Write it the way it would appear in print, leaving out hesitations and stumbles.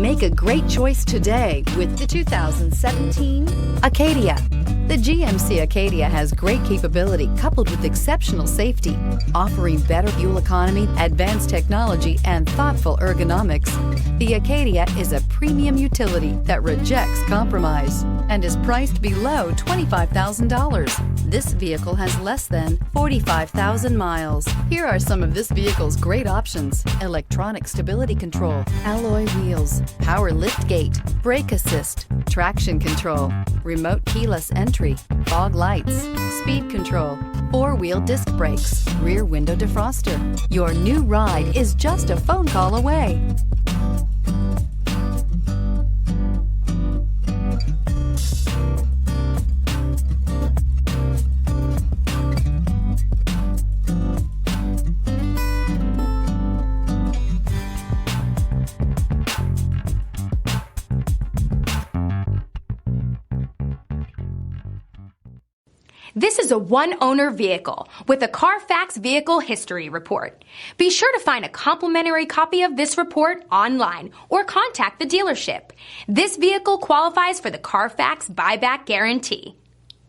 Make a great choice today with the 2017 Acadia. The GMC Acadia has great capability coupled with exceptional safety, offering better fuel economy, advanced technology, and thoughtful ergonomics. The Acadia is a premium utility that rejects compromise and is priced below $25,000. This vehicle has less than 45,000 miles. Here are some of this vehicle's great options: electronic stability control, alloy wheels, power lift gate, brake assist, traction control, remote keyless entry, fog lights, speed control, four-wheel disc brakes, rear window defroster. Your new ride is just a phone call away. This is a one-owner vehicle with a Carfax Vehicle History Report. Be sure to find a complimentary copy of this report online or contact the dealership. This vehicle qualifies for the Carfax Buyback Guarantee.